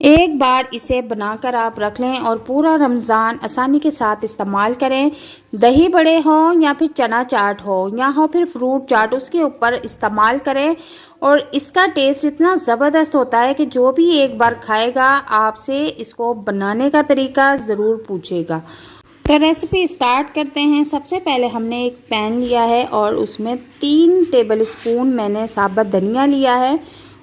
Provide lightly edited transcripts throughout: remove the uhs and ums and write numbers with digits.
एक बार इसे बनाकर आप रख लें और पूरा रमज़ान आसानी के साथ इस्तेमाल करें। दही बड़े हों या फिर चना चाट हो या हो फिर फ्रूट चाट, उसके ऊपर इस्तेमाल करें और इसका टेस्ट इतना ज़बरदस्त होता है कि जो भी एक बार खाएगा आपसे इसको बनाने का तरीका ज़रूर पूछेगा। तो रेसिपी स्टार्ट करते हैं। सबसे पहले हमने एक पैन लिया है और उसमें 3 टेबल स्पून मैंने साबुत धनिया लिया है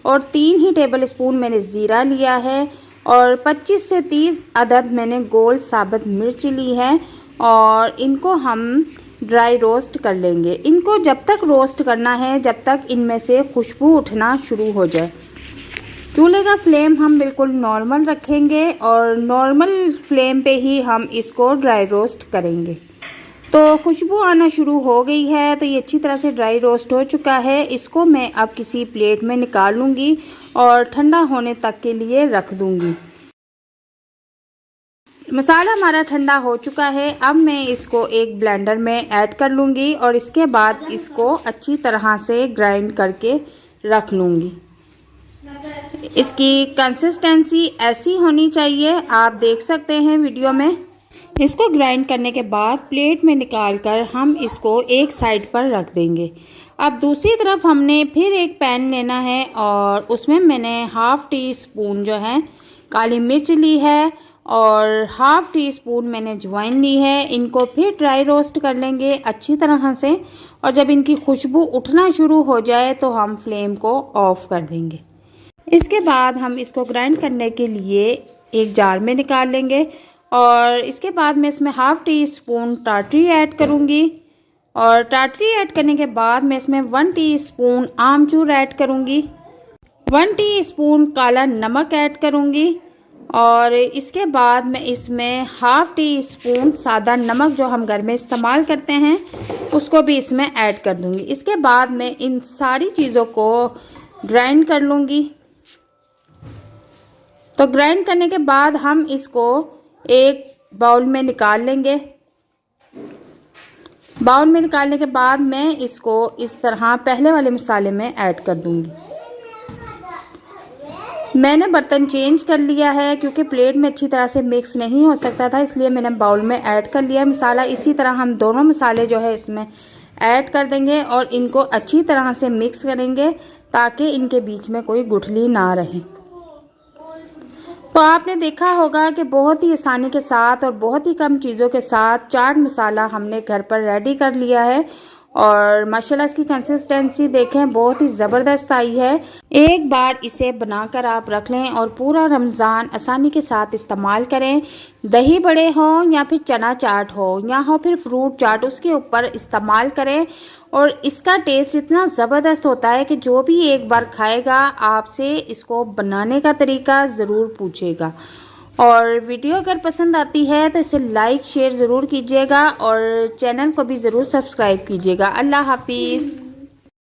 और 3 ही टेबल स्पून मैंने ज़ीरा लिया है और 25 से 30 अदद मैंने गोल साबुत मिर्च ली है और इनको हम ड्राई रोस्ट कर लेंगे। इनको जब तक रोस्ट करना है जब तक इनमें से खुशबू उठना शुरू हो जाए। चूल्हे का फ्लेम हम बिल्कुल नॉर्मल रखेंगे और नॉर्मल फ्लेम पे ही हम इसको ड्राई रोस्ट करेंगे। तो खुशबू आना शुरू हो गई है, तो ये अच्छी तरह से ड्राई रोस्ट हो चुका है। इसको मैं अब किसी प्लेट में निकाल लूँगी और ठंडा होने तक के लिए रख दूँगी। मसाला हमारा ठंडा हो चुका है। अब मैं इसको एक ब्लेंडर में ऐड कर लूँगी और इसके बाद इसको अच्छी तरह से ग्राइंड करके रख लूँगी। इसकी कंसिस्टेंसी ऐसी होनी चाहिए, आप देख सकते हैं वीडियो में। इसको ग्राइंड करने के बाद प्लेट में निकालकर हम इसको एक साइड पर रख देंगे। अब दूसरी तरफ हमने फिर एक पैन लेना है और उसमें मैंने हाफ़ टी स्पून जो है काली मिर्च ली है और हाफ़ टी स्पून मैंने अजवाइन ली है। इनको फिर ड्राई रोस्ट कर लेंगे अच्छी तरह से और जब इनकी खुशबू उठना शुरू हो जाए तो हम फ्लेम को ऑफ़ कर देंगे। इसके बाद हम इसको ग्राइंड करने के लिए एक जार में निकाल लेंगे और इसके बाद मैं इसमें हाफ़ टी स्पून टाटरी ऐड करूँगी और टाटरी ऐड करने के बाद मैं इसमें 1 टीस्पून आमचूर ऐड करूँगी, 1 टीस्पून काला नमक ऐड करूँगी और इसके बाद मैं इसमें हाफ़ टी स्पून सादा नमक जो हम घर में इस्तेमाल करते हैं उसको भी इसमें ऐड कर दूँगी। इसके बाद मैं इन सारी चीज़ों को ग्राइंड कर लूँगी। तो ग्राइंड करने के बाद हम इसको एक बाउल में निकाल लेंगे। बाउल में निकालने के बाद मैं इसको इस तरह पहले वाले मसाले में ऐड कर दूंगी। मैंने बर्तन चेंज कर लिया है क्योंकि प्लेट में अच्छी तरह से मिक्स नहीं हो सकता था, इसलिए मैंने बाउल में ऐड कर लिया मसाला। इसी तरह हम दोनों मसाले जो है इसमें ऐड कर देंगे और इनको अच्छी तरह से मिक्स करेंगे ताकि इनके बीच में कोई गुठली ना रहे। तो आपने देखा होगा कि बहुत ही आसानी के साथ और बहुत ही कम चीज़ों के साथ चाट मसाला हमने घर पर रेडी कर लिया है और माशाल्लाह इसकी कंसिस्टेंसी देखें बहुत ही ज़बरदस्त आई है। एक बार इसे बनाकर आप रख लें और पूरा रमज़ान आसानी के साथ इस्तेमाल करें। दही बड़े हों या फिर चना चाट हो या हो फिर फ्रूट चाट, उसके ऊपर इस्तेमाल करें और इसका टेस्ट इतना ज़बरदस्त होता है कि जो भी एक बार खाएगा आपसे इसको बनाने का तरीका ज़रूर पूछेगा। और वीडियो अगर पसंद आती है तो इसे लाइक शेयर ज़रूर कीजिएगा और चैनल को भी ज़रूर सब्सक्राइब कीजिएगा। अल्लाह हाफिज़।